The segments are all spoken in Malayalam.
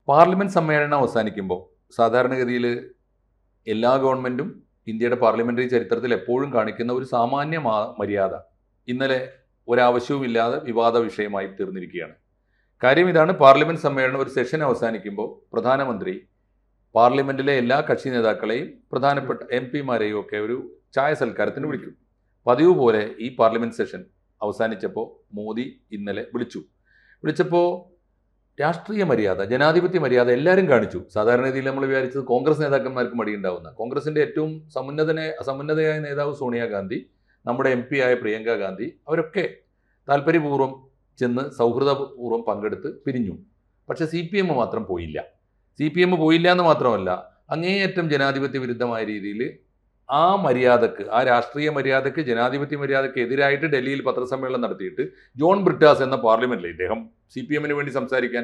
പാർലമെന്റ് സമ്മേളനം അവസാനിക്കുമ്പോൾ സാധാരണഗതിയിൽ എല്ലാ ഗവൺമെന്റും ഇന്ത്യയുടെ പാർലമെന്ററി ചരിത്രത്തിൽ എപ്പോഴും കാണിക്കുന്ന ഒരു സാമാന്യ മര്യാദ ഇന്നലെ ഒരാവശ്യവുമില്ലാതെ വിവാദ വിഷയമായി തീർന്നിരിക്കുകയാണ്. കാര്യം ഇതാണ്, പാർലമെന്റ് സമ്മേളനം ഒരു സെഷൻ അവസാനിക്കുമ്പോൾ പ്രധാനമന്ത്രി പാർലമെന്റിലെ എല്ലാ കക്ഷി നേതാക്കളെയും പ്രധാനപ്പെട്ട MP-മാരെയും ഒക്കെ ഒരു ചായ സൽക്കാരത്തിന് വിളിക്കും. പതിവ് പോലെ ഈ പാർലമെന്റ് സെഷൻ അവസാനിച്ചപ്പോൾ മോദി ഇന്നലെ വിളിച്ചപ്പോൾ രാഷ്ട്രീയ മര്യാദ, ജനാധിപത്യ മര്യാദ എല്ലാവരും കാണിച്ചു. സാധാരണഗതിയിൽ നമ്മൾ വിചാരിച്ചത് കോൺഗ്രസ് നേതാക്കന്മാർക്ക് മടിയുണ്ടാവുന്ന, കോൺഗ്രസിന്റെ ഏറ്റവും സമുന്നതയായ നേതാവ് സോണിയാഗാന്ധി, നമ്മുടെ MP ആയ പ്രിയങ്ക ഗാന്ധി, അവരൊക്കെ താല്പര്യപൂർവ്വം ചെന്ന് സൗഹൃദപൂർവ്വം പങ്കെടുത്ത് പിരിഞ്ഞു. പക്ഷെ CPM മാത്രം പോയില്ല. CPM പോയില്ല എന്ന് മാത്രമല്ല, അങ്ങേയറ്റം ജനാധിപത്യ വിരുദ്ധമായ രീതിയിൽ ആ മര്യാദക്ക്, ആ രാഷ്ട്രീയ മര്യാദക്ക്, ജനാധിപത്യ മര്യാദക്ക് എതിരായിട്ട് ഡൽഹിയിൽ പത്രസമ്മേളനം നടത്തിയിട്ട് ജോൺ ബ്രിട്ടാസ് എന്ന പാർലമെന്റിലെ ഇദ്ദേഹം CPM-ന് വേണ്ടി സംസാരിക്കാൻ,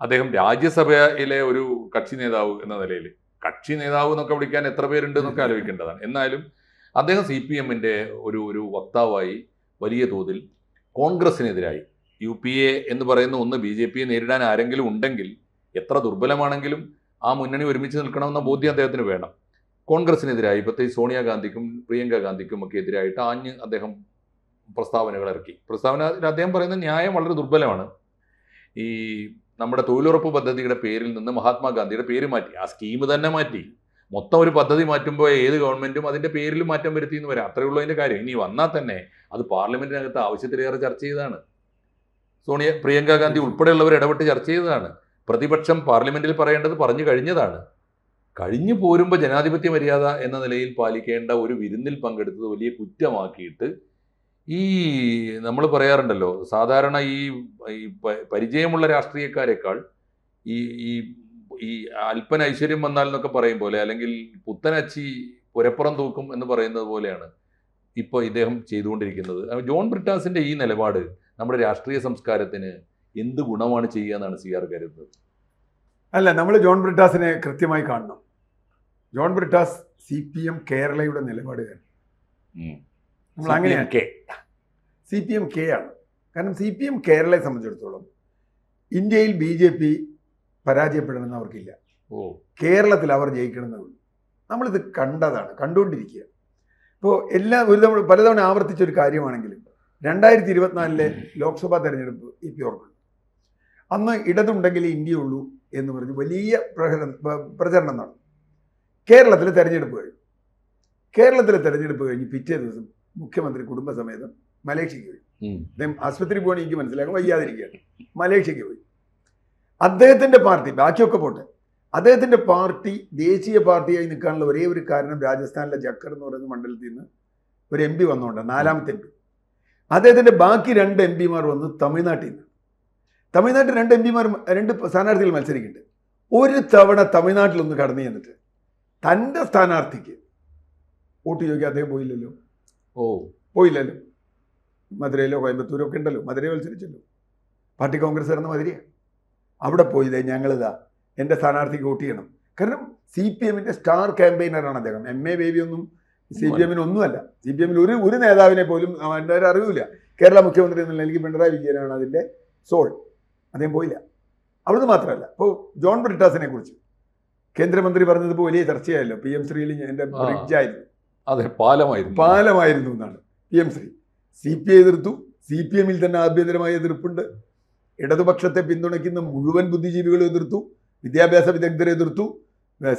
അദ്ദേഹം രാജ്യസഭയിലെ ഒരു കക്ഷി നേതാവ് എന്ന നിലയിൽ, കക്ഷി നേതാവ് എന്നൊക്കെ വിളിക്കാൻ എത്ര പേരുണ്ട് എന്നൊക്കെ ആലോചിക്കേണ്ടതാണ്. എന്നാലും അദ്ദേഹം CPM-ന്റെ ഒരു വക്താവായി വലിയ തോതിൽ കോൺഗ്രസിനെതിരായി, UPA എന്ന് പറയുന്ന ഒന്ന് BJP-യെ നേരിടാൻ ആരെങ്കിലും ഉണ്ടെങ്കിൽ, എത്ര ദുർബലമാണെങ്കിലും ആ മുന്നണി ഒരുമിച്ച് നിൽക്കണമെന്ന ബോധ്യം അദ്ദേഹത്തിന് വേണം. കോൺഗ്രസിനെതിരായി, പ്രത്യേകിച്ച് സോണിയാഗാന്ധിക്കും പ്രിയങ്ക ഗാന്ധിക്കും ഒക്കെ എതിരായിട്ട് ആഞ്ഞ് അദ്ദേഹം പ്രസ്താവനകൾ ഇറക്കി. അദ്ദേഹം പറയുന്ന ന്യായം വളരെ ദുർബലമാണ്. ഈ നമ്മുടെ തൊഴിലുറപ്പ് പദ്ധതിയുടെ പേരിൽ നിന്ന് മഹാത്മാഗാന്ധിയുടെ പേര് മാറ്റി, ആ സ്കീം തന്നെ മാറ്റി. മൊത്തം ഒരു പദ്ധതി മാറ്റുമ്പോൾ ഏത് ഗവൺമെന്റും അതിന്റെ പേരിൽ മാറ്റം വരുത്തി എന്ന് വരാം. അത്രയേ ഉള്ളൂ അതിന്റെ കാര്യം. ഇനി വന്നാൽ തന്നെ അത് പാർലമെന്റിനകത്ത് ആവശ്യത്തിലേറെ ചർച്ച ചെയ്തതാണ്. പ്രിയങ്ക ഗാന്ധി ഉൾപ്പെടെയുള്ളവർ ഇടപെട്ട് ചർച്ച ചെയ്തതാണ്. പ്രതിപക്ഷം പാർലമെന്റിൽ പറയേണ്ടത് പറഞ്ഞു കഴിഞ്ഞതാണ്. കഴിഞ്ഞു പോരുമ്പോൾ ജനാധിപത്യ മര്യാദ എന്ന നിലയിൽ പാലിക്കേണ്ട ഒരു വിരുന്നിൽ പങ്കെടുത്തത് വലിയ കുറ്റമാക്കിയിട്ട്, ഈ നമ്മൾ പറയാറുണ്ടല്ലോ, സാധാരണ ഈ പരിചയമുള്ള രാഷ്ട്രീയക്കാരെക്കാൾ ഈ അല്പന ഐശ്വര്യം വന്നാൽ എന്നൊക്കെ പറയും പോലെ, അല്ലെങ്കിൽ പുത്തനച്ചി പുരപ്പുറം തൂക്കും എന്ന് പറയുന്നത് പോലെയാണ് ഇപ്പോൾ ഇദ്ദേഹം ചെയ്തുകൊണ്ടിരിക്കുന്നത്. ജോൺ ബ്രിട്ടാസിന്റെ ഈ നിലപാട് നമ്മുടെ രാഷ്ട്രീയ സംസ്കാരത്തിന് എന്ത് ഗുണമാണ് ചെയ്യുക എന്നാണ് CR കരുതുന്നത്? അല്ല, നമ്മൾ ജോൺ ബ്രിട്ടാസിനെ കൃത്യമായി കാണണം. ജോൺ ബ്രിട്ടാസ് CPM കേരളയുടെ നിലപാടുകാരൻ. നമ്മൾ അങ്ങനെയാണ്, CPM K ആണ്. കാരണം CPM കേരളയെ സംബന്ധിച്ചിടത്തോളം ഇന്ത്യയിൽ BJP പരാജയപ്പെടണമെന്ന് അവർക്കില്ല. കേരളത്തിൽ അവർ ജയിക്കണമെന്നുള്ളൂ. നമ്മളിത് കണ്ടതാണ്, കണ്ടുകൊണ്ടിരിക്കുക. ഇപ്പോൾ നമ്മൾ പലതവണ ആവർത്തിച്ചൊരു കാര്യമാണെങ്കിലും 2024 ലോക്സഭാ തെരഞ്ഞെടുപ്പ് ഓർക്കുന്നു. അന്ന് ഇടതുണ്ടെങ്കിലേ ഇന്ത്യയുള്ളൂ എന്ന് പറഞ്ഞ് വലിയ പ്രചരണം നടന്നു. കേരളത്തിലെ തെരഞ്ഞെടുപ്പ് കഴിഞ്ഞ് പിറ്റേ ദിവസം മുഖ്യമന്ത്രി കുടുംബസമേതം മലേഷ്യക്ക് പോയി. അദ്ദേഹം ആശുപത്രി പോകണം, എനിക്ക് മനസ്സിലാക്കും, വയ്യാതിരിക്കുകയാണ്. മലേഷ്യക്ക് പോയി. അദ്ദേഹത്തിൻ്റെ പാർട്ടി, ബാക്കിയൊക്കെ പോട്ടെ, അദ്ദേഹത്തിൻ്റെ പാർട്ടി ദേശീയ പാർട്ടിയായി നിൽക്കാനുള്ള ഒരേ ഒരു കാരണം രാജസ്ഥാനിലെ ജക്കർ എന്ന് പറയുന്ന മണ്ഡലത്തിൽ നിന്ന് ഒരു MP വന്നുകൊണ്ടാണ്, 4ാമത്തെ MP. അദ്ദേഹത്തിൻ്റെ ബാക്കി 2 MP-മാർ വന്ന് തമിഴ്നാട്ടിൽ നിന്ന്. തമിഴ്നാട്ടിൽ 2 MP-മാർ, 2 സ്ഥാനാർത്ഥികൾ മത്സരിക്കുന്നുണ്ട്. ഒരു തവണ തമിഴ്നാട്ടിലൊന്ന് കടന്നു ചെന്നിട്ട് തൻ്റെ സ്ഥാനാർത്ഥിക്ക് വോട്ട് ചോദിക്കാൻ അദ്ദേഹം പോയില്ലല്ലോ. മധുരയിലോ കോയമ്പത്തൂരോ ഒക്കെ ഉണ്ടല്ലോ, മധുരയിൽ മത്സരിച്ചല്ലോ. പാർട്ടി കോൺഗ്രസ് നടന്ന മധുരയാണ്. അവിടെ പോയില്ലേ, ഞങ്ങളിതാ എൻ്റെ സ്ഥാനാർത്ഥിക്ക് വോട്ട് ചെയ്യണം. കാരണം CPM-ന്റെ സ്റ്റാർ ക്യാമ്പയിനറാണ് അദ്ദേഹം. MA ബേബി ഒന്നും CPM-ന് ഒന്നുമല്ല. CPM-ൽ ഒരു നേതാവിനെ പോലും എൻ്റെ ഒരു അറിവില്ല. കേരള മുഖ്യമന്ത്രി എന്നുള്ള എനിക്ക് പിണറായി വിജയനാണ് അതിൻ്റെ സോൾ. അദ്ദേഹം പോയില്ല. അവിടുന്ന് മാത്രമല്ല, ഇപ്പോൾ ജോൺ ബ്രിട്ടാസിനെ കുറിച്ച് കേന്ദ്രമന്ത്രി പറഞ്ഞതിപ്പോൾ വലിയ ചർച്ചയായല്ലോ. PM ശ്രീയിൽ എൻ്റെ ബ്രിഡ്ജായിരുന്നു, അതെ, പാലമായിരുന്നു എന്നാണ് PM ശ്രീ. CPI എതിർത്തു. CPM-ൽ തന്നെ ആഭ്യന്തരമായ എതിർപ്പുണ്ട്. ഇടതുപക്ഷത്തെ പിന്തുണയ്ക്കുന്ന മുഴുവൻ ബുദ്ധിജീവികളും എതിർത്തു, വിദ്യാഭ്യാസ വിദഗ്ധരെ എതിർത്തു,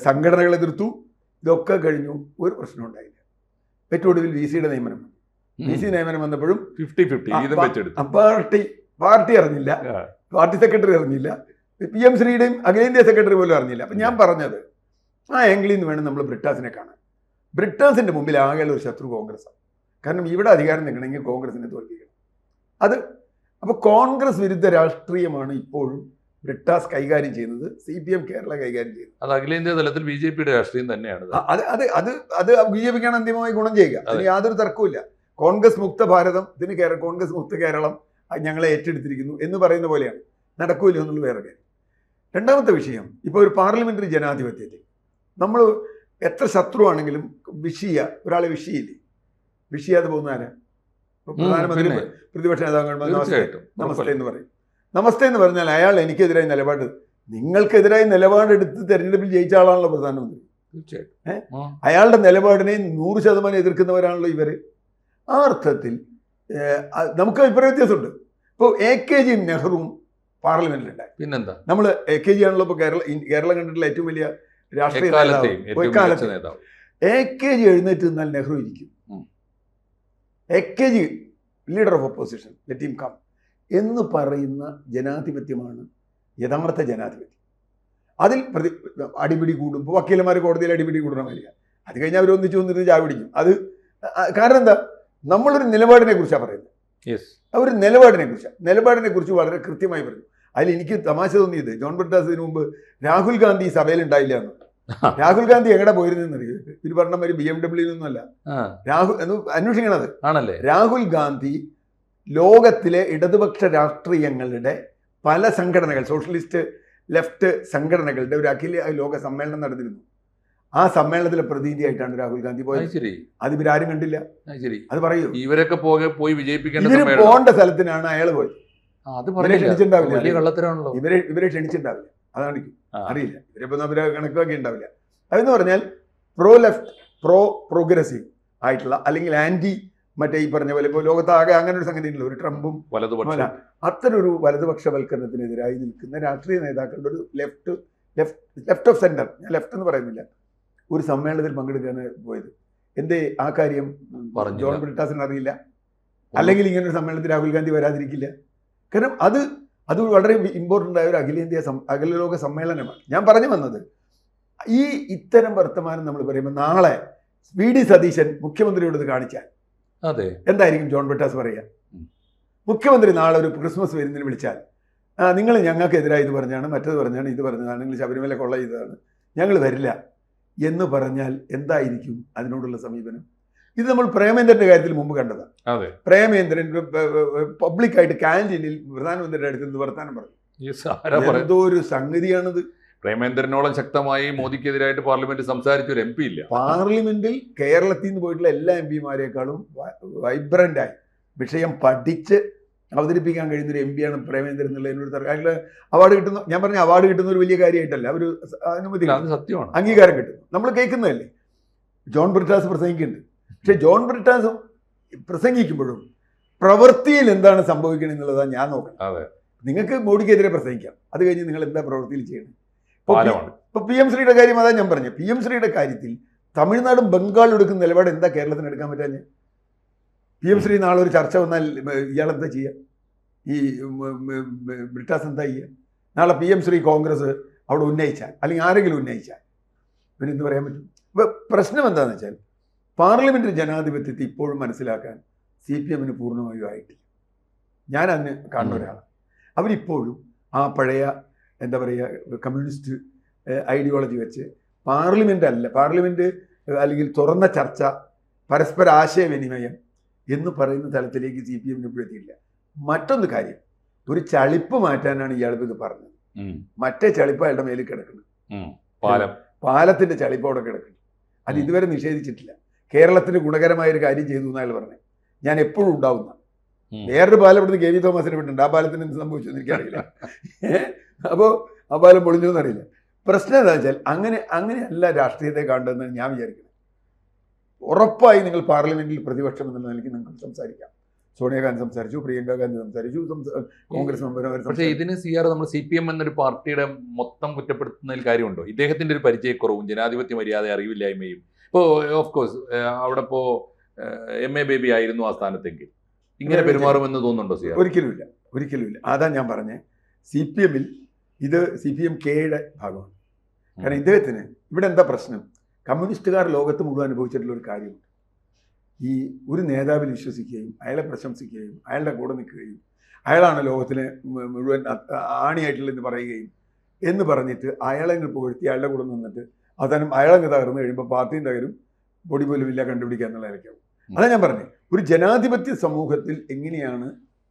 സംഘടനകൾ എതിർത്തു. ഇതൊക്കെ കഴിഞ്ഞു, ഒരു പ്രശ്നം ഉണ്ടായില്ല. ഏറ്റവും ഒടുവിൽ VC-യുടെ നിയമനം വന്നു. VC നിയമനം വന്നപ്പോഴും 50-50 പാർട്ടി അറിഞ്ഞില്ല, പാർട്ടി സെക്രട്ടറി അറിഞ്ഞില്ല, PM ശ്രീയുടെയും അഖിലേന്ത്യാ സെക്രട്ടറി പോലും അറിഞ്ഞില്ല. അപ്പം ഞാൻ പറഞ്ഞത്, ആ ആംഗിളിൽ നിന്ന് വേണം നമ്മൾ ബ്രിട്ടാസിനെ കാണാൻ. ബ്രിട്ടാസിൻ്റെ മുമ്പിൽ ആകെയുള്ള ഒരു ശത്രു കോൺഗ്രസ്സാണ്. കാരണം ഇവിടെ അധികാരം നിൽക്കണമെങ്കിൽ കോൺഗ്രസിനെ തോൽപ്പിക്കണം. അപ്പോൾ കോൺഗ്രസ് വിരുദ്ധ രാഷ്ട്രീയമാണ് ഇപ്പോഴും ബ്രിട്ടാസ് കൈകാര്യം ചെയ്യുന്നത്, CPM കേരള കൈകാര്യം ചെയ്യുന്നത്. അത് അഖിലേന്ത്യാ തലത്തിൽ BJP-യുടെ രാഷ്ട്രീയം തന്നെയാണ്. അത് BJP-ക്കാണ് അന്തിമമായി ഗുണം ചെയ്യുക, അതിന് യാതൊരു തർക്കവുമില്ല. കോൺഗ്രസ് മുക്ത ഭാരതം, കോൺഗ്രസ് മുക്ത കേരളം ഞങ്ങളെ ഏറ്റെടുത്തിരിക്കുന്നു എന്ന് പറയുന്ന പോലെയാണ്. നടക്കൂല എന്നുള്ള വേറെ കാര്യം. രണ്ടാമത്തെ വിഷയം, ഇപ്പോൾ ഒരു പാർലമെന്ററി ജനാധിപത്യത്തിൽ നമ്മൾ എത്ര ശത്രുവാണെങ്കിലും ഒരാളെ വിഷയാതെ പോകുന്ന ആരാ? പ്രധാനമന്ത്രി പ്രതിപക്ഷ നേതാക്കൾ നമസ്തേ എന്ന് പറയും. നമസ്തേ എന്ന് പറഞ്ഞാൽ അയാൾ എനിക്കെതിരായ നിലപാട് നിങ്ങൾക്കെതിരായി നിലപാടെടുത്ത് തെരഞ്ഞെടുപ്പിൽ ജയിച്ച ആളാണല്ലോ പ്രധാനമന്ത്രി. തീർച്ചയായിട്ടും അയാളുടെ നിലപാടിനെ 100% എതിർക്കുന്നവരാണല്ലോ ഇവർ. ആ അർത്ഥത്തിൽ നമുക്ക് അഭിപ്രായ വ്യത്യാസമുണ്ട്. ഇപ്പോൾ AKG നെഹ്റുവും പാർലമെന്റിലുണ്ടായി. പിന്നെന്താ, നമ്മൾ AKG ആണല്ലോ ഇപ്പോൾ കേരളം കണ്ടിട്ടുള്ള ഏറ്റവും വലിയ രാഷ്ട്രീയ നേതാവ്. AKG എഴുന്നേറ്റ് നിന്നാൽ നെഹ്റു ഇരിക്കും. AKG leader of opposition, let him come എന്ന് പറയുന്ന ജനാധിപത്യമാണ് യഥാർത്ഥ ജനാധിപത്യം. അതിൽ അടിപിടി കൂടും. ഇപ്പോൾ വക്കീലന്മാർ കോടതിയിൽ അടിപിടി കൂടണ മാതിരിയാണ്. അത് കഴിഞ്ഞാൽ അവരൊന്നിച്ച് വന്നിരുന്ന് ചായ പിടിക്കും. അത് കാരണം എന്താ, നമ്മളൊരു നിലപാടിനെ കുറിച്ചാണ് പറയുന്നത്. അവർ നിലപാടിനെ കുറിച്ച് വളരെ കൃത്യമായി പറഞ്ഞു. അതിൽ എനിക്ക് തമാശ തോന്നിയത്, ജോൺ ബ്രിട്ടാസ് ഇതിനു മുമ്പ് രാഹുൽ ഗാന്ധി സഭയിൽ ഉണ്ടായില്ല എന്ന്. രാഹുൽ ഗാന്ധി എങ്ങനെ പോയിരുന്നെന്നറിയോ? ഇത് പറഞ്ഞ മാതിരി BMW ഒന്നുമല്ല. അന്വേഷിക്കണത് ആണല്ലേ. രാഹുൽ ഗാന്ധി ലോകത്തിലെ ഇടതുപക്ഷ രാഷ്ട്രീയങ്ങളുടെ പല സംഘടനകൾ, സോഷ്യലിസ്റ്റ് ലെഫ്റ്റ് സംഘടനകളുടെ ഒരു അഖില ലോക സമ്മേളനം നടന്നിരുന്നു. ആ സമ്മേളനത്തിലെ പ്രതിനിധിയായിട്ടാണ് രാഹുൽ ഗാന്ധി പോയത്. അത് ഇവരാരും കണ്ടില്ല. അത് പറയൂ, ഇവരൊക്കെ പോയി വിജയിപ്പിക്കേണ്ട പോകേണ്ട സ്ഥലത്തിനാണ് അയാൾ പോയത്. ക്ഷണിച്ചിട്ടുണ്ടാവില്ല. ഇവരെ ക്ഷണിച്ചിട്ടുണ്ടാവില്ല. അതാണ് അറിയില്ല. ഇവരിപ്പോ അവരെ കണക്കാക്കി ഉണ്ടാവില്ല. അതെന്ന് പറഞ്ഞാൽ പ്രോഗ്രസീവ് ആയിട്ടുള്ള അല്ലെങ്കിൽ ആന്റി മറ്റേ ഈ പറഞ്ഞ പോലെ ഇപ്പോൾ ലോകത്താകെ അങ്ങനെ ഒരു സംഗതി ഉണ്ടല്ലോ, ഒരു ട്രംപും അത്തരൊരു വലതുപക്ഷവൽക്കരണത്തിനെതിരായി നിൽക്കുന്ന രാഷ്ട്രീയ നേതാക്കളുടെ ഒരു ലെഫ്റ്റ് ഓഫ് സെന്റർ, ഞാൻ ലെഫ്റ്റ് എന്ന് പറയുന്നില്ല, ഒരു സമ്മേളനത്തിൽ പങ്കെടുക്കാൻ പോയത്. എന്തേ ആ കാര്യം ജോൺ ബ്രിട്ടാസിന് അറിയില്ല? അല്ലെങ്കിൽ ഇങ്ങനൊരു സമ്മേളനത്തിൽ രാഹുൽ ഗാന്ധി വരാതിരിക്കില്ല? കാരണം അത് വളരെ ഇമ്പോർട്ടൻ്റ് ആയ ഒരു അഖില ലോക സമ്മേളനമാണ്. ഞാൻ പറഞ്ഞു വന്നത്, ഇത്തരം വർത്തമാനം നമ്മൾ പറയുമ്പോൾ നാളെ VD സതീശൻ മുഖ്യമന്ത്രിയോട് ഇത് കാണിച്ചാൽ എന്തായിരിക്കും ജോൺ ബ്രിട്ടാസ് പറയുക? മുഖ്യമന്ത്രി നാളെ ഒരു ക്രിസ്മസ് വിരുന്നിന് വിളിച്ചാൽ, നിങ്ങൾ ഞങ്ങൾക്കെതിരായി ഇത് പറഞ്ഞാണ്, മറ്റത് പറഞ്ഞാണ്, ഇത് പറഞ്ഞതാണ്, നിങ്ങൾ ശബരിമല കൊള്ള ചെയ്തതാണ്, ഞങ്ങൾ വരില്ല എന്ന് പറഞ്ഞാൽ എന്തായിരിക്കും അതിനോടുള്ള സമീപനം? ഇത് നമ്മൾ പ്രേമേന്ദ്രന്റെ കാര്യത്തിൽ മുമ്പ് കണ്ടതാണ്. പ്രേമേന്ദ്രൻ പബ്ലിക്കായിട്ട് ക്യാൻറ്റീനിൽ പ്രധാനമന്ത്രിയുടെ അടുത്ത് നിന്ന് വർത്താനം പറഞ്ഞു. എന്തോ ഒരു സംഗതിയാണിത്. പ്രേമേന്ദ്രനോളം ശക്തമായി മോദിക്കെതിരായിട്ട് പാർലമെന്റ് സംസാരിച്ച ഒരു MP ഇല്ല. പാർലമെന്റിൽ കേരളത്തിൽ നിന്ന് പോയിട്ടുള്ള എല്ലാ MP-മാരെക്കാളും വൈബ്രന്റായി വിഷയം പഠിച്ച് അവതരിപ്പിക്കാൻ കഴിയുന്ന ഒരു MP ആണ് പ്രേമേന്ദ്രൻ എന്നുള്ള എന്നോട് അയാൾ അവാർഡ് കിട്ടുന്നു. ഞാൻ പറഞ്ഞ അവാർഡ് കിട്ടുന്ന ഒരു വലിയ കാര്യമായിട്ടല്ല, ഒരു അനുമതി, സത്യമാണ്, അംഗീകാരം കിട്ടുന്നു. നമ്മൾ കേൾക്കുന്നതല്ലേ. ജോൺ ബ്രിട്ടാസ് പ്രസംഗിക്കുന്നുണ്ട്. പക്ഷെ ജോൺ ബ്രിട്ടാസ് പ്രസംഗിക്കുമ്പോഴും പ്രവൃത്തിയിൽ എന്താണ് സംഭവിക്കണം എന്നുള്ളതാണ് ഞാൻ നോക്കണം. നിങ്ങൾക്ക് മോഡിക്കെതിരെ പ്രസംഗിക്കാം, അത് കഴിഞ്ഞ് നിങ്ങൾ എന്താ പ്രവൃത്തിയിൽ ചെയ്യണം? ഇപ്പൊ PM ശ്രീയുടെ കാര്യം അതാ ഞാൻ പറഞ്ഞു. PM ശ്രീയുടെ കാര്യത്തിൽ തമിഴ്നാടും ബംഗാളും എടുക്കുന്ന നിലപാട് എന്താ കേരളത്തിന് എടുക്കാൻ പറ്റാഞ്ഞ്? PM ശ്രീ നാളെ ഒരു ചർച്ച വന്നാൽ ഇയാളെന്താ ചെയ്യുക? ഈ ബ്രിട്ടാസ് എന്താ ചെയ്യുക? നാളെ PM ശ്രീ കോൺഗ്രസ് അവിടെ ഉന്നയിച്ചാൽ, അല്ലെങ്കിൽ ആരെങ്കിലും ഉന്നയിച്ചാൽ ഇവരെന്ത് പറയാൻ പറ്റും? ഇപ്പൊ പ്രശ്നം എന്താണെന്ന് വെച്ചാൽ, പാർലമെന്റ് ജനാധിപത്യത്തെ ഇപ്പോഴും മനസ്സിലാക്കാൻ CPM-ന് പൂർണ്ണമായും ആയിട്ടില്ല. ഞാൻ അന്ന് കാണുന്ന ഒരാളാണ്. അവരിപ്പോഴും ആ പഴയ എന്താ പറയുക കമ്മ്യൂണിസ്റ്റ് ഐഡിയോളജി വെച്ച് പാർലമെന്റ് അല്ലെങ്കിൽ തുറന്ന ചർച്ച, പരസ്പര ആശയവിനിമയം എന്ന് പറയുന്ന തലത്തിലേക്ക് CPM-ന് എത്തിയില്ല. മറ്റൊന്ന് കാര്യം, ഒരു ചളിപ്പ് മാറ്റാനാണ് ഇയാളിപ്പോൾ ഇത് പറഞ്ഞത്. മറ്റേ ചളിപ്പ് അയാളുടെ മേലിൽ കിടക്കുന്നത്, പാലത്തിന്റെ ചളിപ്പോടെ കിടക്കുന്നു. അത് ഇതുവരെ നിഷേധിച്ചിട്ടില്ല. കേരളത്തിന് ഗുണകരമായ ഒരു കാര്യം ചെയ്തു എന്ന് അയാൾ പറഞ്ഞത്. ഞാൻ എപ്പോഴും ഉണ്ടാവുന്ന വേറൊരു പാലം ഇവിടുന്ന് KV തോമസിനെ വിട്ടുണ്ട്. ആ പാലത്തിന് എന്ത് സംഭവിച്ചെന്ന് എനിക്കറിയില്ല. അപ്പോൾ ആ പാലം പൊളിഞ്ഞു എന്നറിയില്ല. പ്രശ്നം എന്താ വെച്ചാൽ, അങ്ങനെയല്ല രാഷ്ട്രീയത്തെ കാണുന്നതെന്ന് ഞാൻ വിചാരിക്കുന്നത്. ഉറപ്പായി നിങ്ങൾ പാർലമെന്റിൽ പ്രതിപക്ഷം എന്നുള്ള നിലയ്ക്ക് നിങ്ങൾക്ക് സംസാരിക്കാം. സോണിയാഗാന്ധി സംസാരിച്ചു, പ്രിയങ്ക ഗാന്ധി സംസാരിച്ചു, കോൺഗ്രസ് മെമ്പർ. പക്ഷേ ഇതിന് നമ്മൾ CPM എന്നൊരു പാർട്ടിയുടെ മൊത്തം കുറ്റപ്പെടുത്തുന്നതിൽ കാര്യമുണ്ടോ? ഇദ്ദേഹത്തിന്റെ ഒരു പരിചയക്കുറവും ജനാധിപത്യ മര്യാദ അറിവില്ലായ്മയും. ഇപ്പോൾ ഓഫ് കോഴ്സ് അവിടെ ഇപ്പോൾ MA ബേബി ആയിരുന്നു ആ സ്ഥാനത്തെങ്കിൽ ഇങ്ങനെ പെരുമാറുമെന്ന് തോന്നുന്നുണ്ടോ CR? ഒരിക്കലുമില്ല. അതാ ഞാൻ പറഞ്ഞത്. CPM-ൽ ഇത് CPM-Kയുടെ ഭാഗമാണ്. കാരണം ഇദ്ദേഹത്തിന് ഇവിടെ എന്താ പ്രശ്നം? കമ്മ്യൂണിസ്റ്റുകാർ ലോകത്ത് മുഴുവൻ അനുഭവിച്ചിട്ടുള്ള ഒരു കാര്യമുണ്ട്. ഈ ഒരു നേതാവിൽ വിശ്വസിക്കുകയും അയാളെ പ്രശംസിക്കുകയും അയാളുടെ കൂടെ നിൽക്കുകയും അയാളാണ് ലോകത്തിന് മുഴുവൻ ആണിയായിട്ടുള്ളതെന്ന് പറയുകയും എന്ന് പറഞ്ഞിട്ട് അയാളെ പുകഴ്ത്തി അയാളുടെ കൂടെ നിന്നിട്ട് അവസാനം അയാളങ്ങ് തകർന്നു കഴിയുമ്പോൾ പാർട്ടിയും തകരും, പൊടി പോലും ഇല്ല കണ്ടുപിടിക്കുക എന്നുള്ള നിലയ്ക്കാവും. അതാ ഞാൻ പറഞ്ഞത്, ഒരു ജനാധിപത്യ സമൂഹത്തിൽ എങ്ങനെയാണ്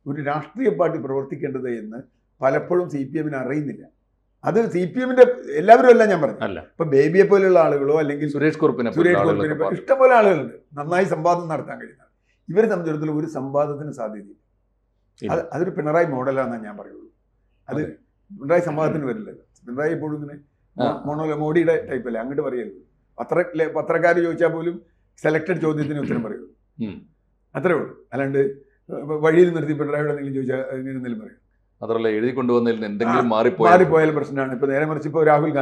ഒരു രാഷ്ട്രീയ പാർട്ടി പ്രവർത്തിക്കേണ്ടത് എന്ന് പലപ്പോഴും CPM-ന് അറിയുന്നില്ല. അത് CPM-ന്റെ എല്ലാവരും അല്ല ഞാൻ പറഞ്ഞു. ഇപ്പൊ ബേബിയെ പോലെയുള്ള ആളുകളോ അല്ലെങ്കിൽ സുരേഷ് കുറുപ്പിനെ ഇഷ്ടംപോലെ ആളുകളുണ്ട് നന്നായി സംവാദം നടത്താൻ കഴിയുന്നത്. ഇവരെ സംബന്ധിച്ചിടത്തോളം ഒരു സംവാദത്തിന് സാധ്യതയില്ല. അതൊരു പിണറായി മോഡലാണെന്നാണ് ഞാൻ പറയുള്ളൂ. അത് പിണറായി സംവാദത്തിന് വരില്ല. പിണറായി എപ്പോഴും ഇങ്ങനെ മോഡിയുടെ ടൈപ്പല്ലേ, അങ്ങോട്ട് പറയല്ലോ. പത്രക്കാർ ചോദിച്ചാൽ പോലും സെലക്ടഡ് ചോദ്യത്തിന് ഉത്തരം പറയുള്ളൂ, അത്രേ ഉള്ളൂ. അല്ലാണ്ട് വഴിയിൽ നിർത്തി പിണറായിയോട് എന്തെങ്കിലും ചോദിച്ചാൽ എങ്ങനെ എന്തെങ്കിലും പറയും. മാത്രമല്ല എഴുതി കൊണ്ടുവന്നതിൽ എന്തെങ്കിലും മാറിപ്പോയാലും പ്രശ്നമാണ്. ഇപ്പൊ നേരെ മറിച്ച് ഇപ്പോൾ രാഹുൽ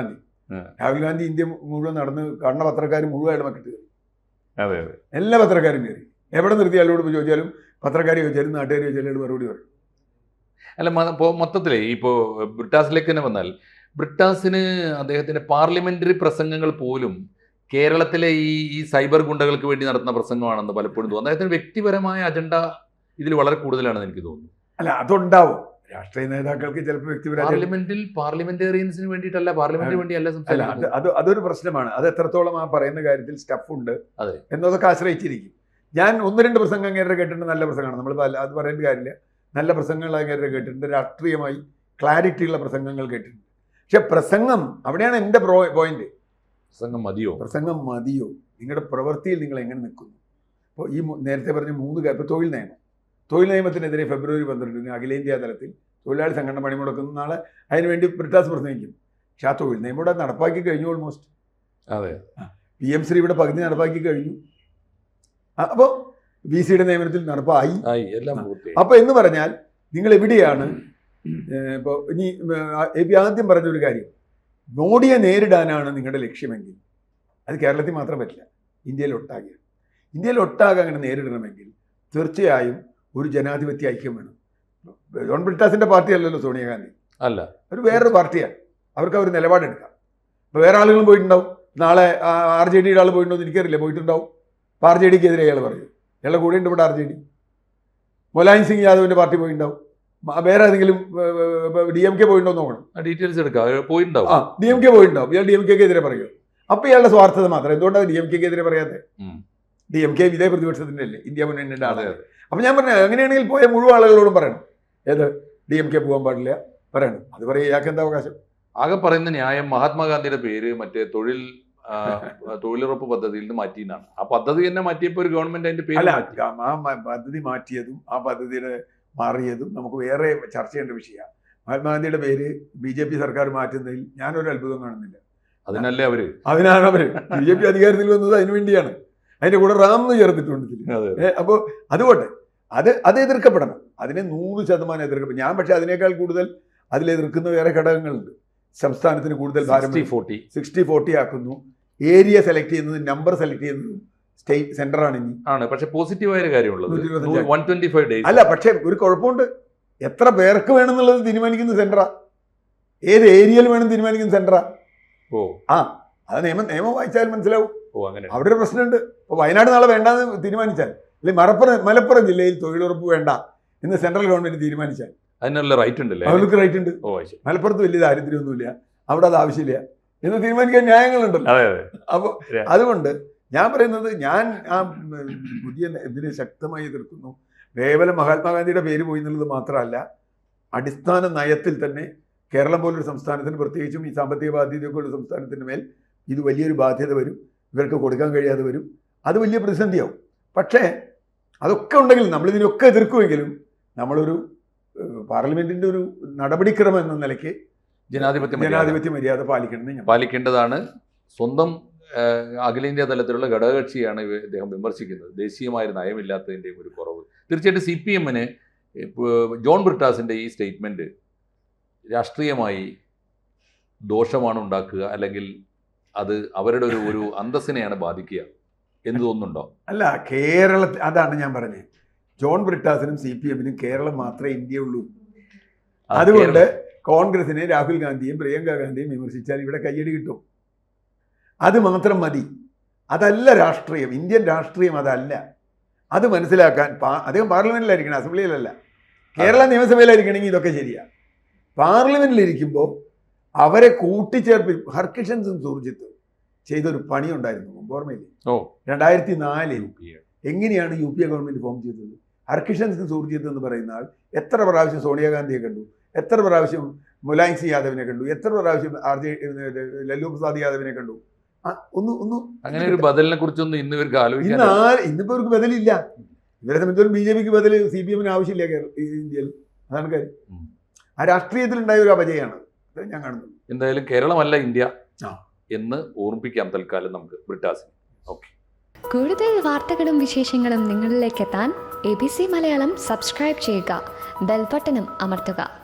ഗാന്ധി ഇന്ത്യ മുഴുവൻ നടന്ന് കണ്ട പത്രക്കാർ മുഴുവൻ ഇടമക്കിട്ട് കയറി. അതെ അതെ, എല്ലാ പത്രക്കാരും കയറി. എവിടെ നിർത്തി അയാളോട് ചോദിച്ചാലും പത്രക്കാർ ചോദിച്ചാലും നാട്ടുകാർ ചോദിച്ചാലും മറുപടി പറയും. അല്ല ഇപ്പോൾ മൊത്തത്തിലേ ഇപ്പോൾ ബ്രിട്ടാസിലേക്ക് തന്നെ വന്നാൽ, ബ്രിട്ടാസിന് അദ്ദേഹത്തിന്റെ പാർലമെന്ററി പ്രസംഗങ്ങൾ പോലും കേരളത്തിലെ ഈ സൈബർ ഗുണ്ടകൾക്ക് വേണ്ടി നടത്തുന്ന പ്രസംഗമാണെന്ന് പലപ്പോഴും തോന്നുന്നു. അദ്ദേഹത്തിന് വ്യക്തിപരമായ അജണ്ട ഇതിൽ വളരെ കൂടുതലാണെന്ന് എനിക്ക് തോന്നുന്നു. അല്ല, അതുണ്ടാവും. രാഷ്ട്രീയ നേതാക്കൾക്ക് ചിലപ്പോൾ വ്യക്തിപരമായ പാർലമെന്റേറിയൻസിന് വേണ്ടിയിട്ടല്ല, പാർലമെന്റിന് വേണ്ടിയല്ല അല്ല, സംസാരിക്കുന്നത്. അതൊരു പ്രശ്നമാണ്. അത് എത്രത്തോളം ആ പറയുന്ന കാര്യത്തിൽ സ്റ്റഫ് ഉണ്ട് അതെ എന്നതൊക്കെ ആശ്രയിച്ചിരിക്കും. ഞാൻ 1-2 പ്രസംഗം അങ്ങേരുടെ കേട്ടിട്ടുണ്ട്, നല്ല പ്രസംഗമാണ്. നമ്മൾ അത് പറയേണ്ട കാര്യമില്ല. നല്ല പ്രസംഗങ്ങൾ അങ്ങേരുടെ കേട്ടിട്ടുണ്ട്, രാഷ്ട്രീയമായി ക്ലാരിറ്റിയുള്ള പ്രസംഗങ്ങൾ കേട്ടിട്ടുണ്ട്. പക്ഷെ പ്രസംഗം അവിടെയാണ് എൻ്റെ പോയിന്റ്. പ്രസംഗം മതിയോ? നിങ്ങളുടെ പ്രവൃത്തിയിൽ നിങ്ങൾ എങ്ങനെ നിൽക്കുന്നു? ഇപ്പോൾ ഈ നേരത്തെ പറഞ്ഞ 3 കാര്യം. ഇപ്പോൾ തൊഴിൽ നിയമത്തിനെതിരെ ഫെബ്രുവരി 12 അഖിലേന്ത്യാ തലത്തിൽ തൊഴിലാളി സംഘടന പണിമുടക്കുന്ന നാളെ അതിനുവേണ്ടി ബ്രിട്ടാസ് പ്രസംഗിക്കും. പക്ഷെ ആ തൊഴിൽ നിയമം ഇവിടെ നടപ്പാക്കി കഴിഞ്ഞു. ഓൾമോസ്റ്റ് അതെ, PM ശ്രീ ഇവിടെ പകുതി നടപ്പാക്കി കഴിഞ്ഞു. അപ്പോൾ VC-യുടെ നിയമനത്തിൽ നടപ്പായി. അപ്പോൾ എന്ന് പറഞ്ഞാൽ നിങ്ങൾ എവിടെയാണ്? ഇപ്പോൾ ഇനി ആദ്യം പറഞ്ഞൊരു കാര്യം, മോഡിയെ നേരിടാനാണ് നിങ്ങളുടെ ലക്ഷ്യമെങ്കിൽ അത് കേരളത്തിൽ മാത്രം പറ്റില്ല, ഇന്ത്യയിൽ ഒട്ടാകെ അങ്ങനെ നേരിടണമെങ്കിൽ തീർച്ചയായും ഒരു ജനാധിപത്യ ഐക്യം വേണം. ജോൺ ബ്രിട്ടാസിന്റെ പാർട്ടി അല്ലല്ലോ സോണിയാഗാന്ധി, അല്ല, ഒരു വേറൊരു പാർട്ടിയാണ്. അവർക്ക് അവർ നിലപാടെടുക്കാം. ഇപ്പോൾ വേറെ ആളുകളും പോയിട്ടുണ്ടാവും. നാളെ RJDയുടെ ആൾ പോയിട്ടുണ്ടോ എന്ന് എനിക്കറിയില്ല, പോയിട്ടുണ്ടാവും. അപ്പോൾ RJDക്കെതിരെ അയാൾ പറയും. അയാളുടെ കൂടെ ഉണ്ട് ഇവിടെ RJD. മുലായം സിംഗ് യാദവിന്റെ പാർട്ടി പോയിട്ടുണ്ടാവും. വേറെ ഏതെങ്കിലും DMK പോയിട്ടുണ്ടോ നോക്കണം, ഡീറ്റെയിൽസ് എടുക്കാം. പോയിട്ടുണ്ടാവും. DMK പോയിട്ടുണ്ടാവും. ഇയാൾ DMKക്കെതിരെ പറയുമോ? അപ്പോൾ ഇയാളുടെ സ്വാർത്ഥത മാത്രം. എന്തുകൊണ്ടാണ് DMKക്കെതിരെ പറയാതെ? DMK ഇതേ പ്രതിപക്ഷത്തിൻ്റെ അല്ലേ, ഇന്ത്യ മുന്നണിയുടെ ആളുകൾ. അപ്പം ഞാൻ പറഞ്ഞു, അങ്ങനെയാണെങ്കിൽ പോയ മുഴുവൻ ആളുകളോടും പറയണം, ഏത് DMK പോകാൻ പാടില്ല പറയണം. അത് പറയാം, ഇയാൾക്ക് എന്താ അവകാശം? ആകെ പറയുന്ന ന്യായം മഹാത്മാഗാന്ധിയുടെ പേര് മറ്റേ തൊഴിലുറപ്പ് പദ്ധതിയിൽ നിന്ന് മാറ്റിയെന്നാണ്. ആ പദ്ധതി തന്നെ മാറ്റിയപ്പോൾ ഒരു ഗവൺമെന്റ് അതിന്റെ പേര് ആ പദ്ധതി മാറ്റിയതും ആ പദ്ധതിയുടെ മാറിയതും നമുക്ക് വേറെ ചർച്ച ചെയ്യേണ്ട വിഷയമാണ്. മഹാത്മാഗാന്ധിയുടെ പേര് BJP സർക്കാർ മാറ്റുന്നതിൽ ഞാനൊരു അത്ഭുതം കാണുന്നില്ല. അതിനാണ് അവര് BJP അധികാരത്തിൽ വന്നത് അതിനു വേണ്ടിയാണ്. അതിന്റെ കൂടെ റാം എന്ന് ചേർത്തിട്ടുണ്ട്. അപ്പോൾ അതുകൊണ്ട് അത് എതിർക്കപ്പെടണം. അതിനെ 100% എതിർക്കപ്പെടും. ഞാൻ പക്ഷെ അതിനേക്കാൾ കൂടുതൽ അതിലെതിർക്കുന്ന വേറെ ഘടകങ്ങളുണ്ട്. സംസ്ഥാനത്തിന് കൂടുതൽ ഭാരം 60-40 ആക്കുന്നു. ഏരിയ സെലക്ട് ചെയ്യുന്നത്, നമ്പർ സെലക്ട് ചെയ്യുന്നത് സ്റ്റേറ്റ് സെന്ററാണ് ഇനി ആണ്. പക്ഷെ പോസിറ്റീവായ കാര്യമുള്ളത് 125 days അല്ല. പക്ഷെ ഒരു കുഴപ്പമുണ്ട്, എത്ര പേർക്ക് വേണമെന്നുള്ളത് തീരുമാനിക്കുന്ന സെന്ററാ, ഏത് ഏരിയയിൽ വേണം തീരുമാനിക്കുന്ന സെന്ററാ. അത് നിയമം വായിച്ചാൽ മനസ്സിലാവും. അവിടെ ഒരു പ്രശ്നമുണ്ട്. ഇപ്പോൾ വയനാട് നാളെ വേണ്ടാന്ന് തീരുമാനിച്ചാൽ, അല്ലെങ്കിൽ മലപ്പുറം ജില്ലയിൽ തൊഴിലുറപ്പ് വേണ്ട എന്ന് സെൻട്രൽ ഗവൺമെന്റ് തീരുമാനിച്ചാൽ അതിനുള്ള റൈറ്റ് ഉണ്ടല്ലേ? അവർക്ക് റൈറ്റ് ഉണ്ട്. മലപ്പുറത്ത് വലിയ ദാരിദ്ര്യമൊന്നുമില്ല, അവിടെ അത് ആവശ്യമില്ല എന്ന് തീരുമാനിക്കാൻ ന്യായങ്ങളുണ്ടല്ലോ. അപ്പോൾ അതുകൊണ്ട് ഞാൻ പറയുന്നത്, ഞാൻ ആ പുതിയ ഇതിനെ ശക്തമായി എതിർക്കുന്നു. കേവലം മഹാത്മാഗാന്ധിയുടെ പേര് പോയി എന്നുള്ളത് മാത്രമല്ല, അടിസ്ഥാന നയത്തിൽ തന്നെ കേരളം പോലൊരു സംസ്ഥാനത്തിന്, പ്രത്യേകിച്ചും ഈ സാമ്പത്തിക ബാധ്യതയൊക്കെ ഉള്ള സംസ്ഥാനത്തിൻ്റെ മേൽ ഇത് വലിയൊരു ബാധ്യത വരും. ഇവർക്ക് കൊടുക്കാൻ കഴിയാതെ വരും. അത് വലിയ പ്രതിസന്ധിയാവും. പക്ഷേ അതൊക്കെ ഉണ്ടെങ്കിലും, നമ്മളിതിനൊക്കെ എതിർക്കുമെങ്കിലും, നമ്മളൊരു പാർലമെന്റിന്റെ ഒരു നടപടിക്രമം എന്ന നിലയ്ക്ക് ജനാധിപത്യ മര്യാദ പാലിക്കേണ്ടതാണ്. സ്വന്തം അഖിലേന്ത്യാ തലത്തിലുള്ള ഘടകകക്ഷിയാണ് ഇദ്ദേഹം വിമർശിക്കുന്നത്, ദേശീയമായ നയമില്ലാത്തതിൻ്റെ ഒരു കുറവ്. തീർച്ചയായിട്ടും CPM-ന് ജോൺ ബ്രിട്ടാസിന്റെ ഈ സ്റ്റേറ്റ്മെന്റ് രാഷ്ട്രീയമായി ദോഷമാണ് ഉണ്ടാക്കുക, അല്ലെങ്കിൽ അത് അവരുടെ ഒരു അന്തസ്സിനെയാണ് ബാധിക്കുക എന്ന് തോന്നുന്നുണ്ടോ? അല്ല, കേരളത്തിൽ അതാണ് ഞാൻ പറഞ്ഞത്. ജോൺ ബ്രിട്ടാസിനും CPM-നും കേരളം മാത്രമേ ഇന്ത്യയുള്ളൂ. അതുകൊണ്ട് കോൺഗ്രസിനെ രാഹുൽ ഗാന്ധിയും പ്രിയങ്ക ഗാന്ധിയും വിമർശിച്ചാൽ ഇവിടെ കയ്യടി കിട്ടും. അത് മാത്രം മതി. അതല്ല രാഷ്ട്രീയം, ഇന്ത്യൻ രാഷ്ട്രീയം അതല്ല. അത് മനസ്സിലാക്കാൻ അദ്ദേഹം പാർലമെന്റിലായിരിക്കണം, അസംബ്ലിയിലല്ല. കേരള നിയമസഭയിലായിരിക്കണമെങ്കിൽ ഇതൊക്കെ ശരിയാണ്. പാർലമെന്റിലിരിക്കുമ്പോൾ അവരെ കൂട്ടിച്ചേർപ്പ് ഹർകിഷൻസും സുർജിത്തും ചെയ്തൊരു പണി ഉണ്ടായിരുന്നു, ഓർമ്മയില്ലേ? 2004 എങ്ങനെയാണ് UPA ഗവൺമെന്റ് ഫോം ചെയ്തത്? ഹർകിഷൻസും സുർജിത്ത് എന്ന് പറയുന്ന ആൾ എത്ര പ്രാവശ്യം സോണിയാഗാന്ധിയെ കണ്ടു, എത്ര പ്രാവശ്യം മുലായം സിംഗ് യാദവിനെ കണ്ടു, എത്ര പ്രാവശ്യം ലല്ലു പ്രസാദ് യാദവിനെ കണ്ടു. അങ്ങനെ ഒരു ബദലിനെ കുറിച്ചൊന്നും ഇന്ന് ഇവർക്ക് ആലോചിക്കാൻ, ഇന്നിപ്പോ ഇവർക്ക് ബദലില്ല. ഇവരെ സംബന്ധിച്ചോളം BJPക്ക് ബദൽ CPM-ന് ആവശ്യമില്ല ഇന്ത്യയിൽ. അതാണ് കാര്യം. ആ രാഷ്ട്രീയത്തിലുണ്ടായ ഒരു അപജയമാണ് ഞാൻ കാണുന്നത്. എന്തായാലും കേരളമല്ല ഇന്ത്യ ആ. എന്ന് ഓർമ്മിപ്പിക്കാം തൽക്കാലം നമുക്ക് ബ്രിട്ടാസിന്. ഓക്കെ. കൂടുതൽ വാർത്തകളും വിശേഷങ്ങളും നിങ്ങളിലേക്ക് എത്താൻ ABC മലയാളം സബ്സ്ക്രൈബ് ചെയ്യുക, ബെൽബട്ടനും അമർത്തുക.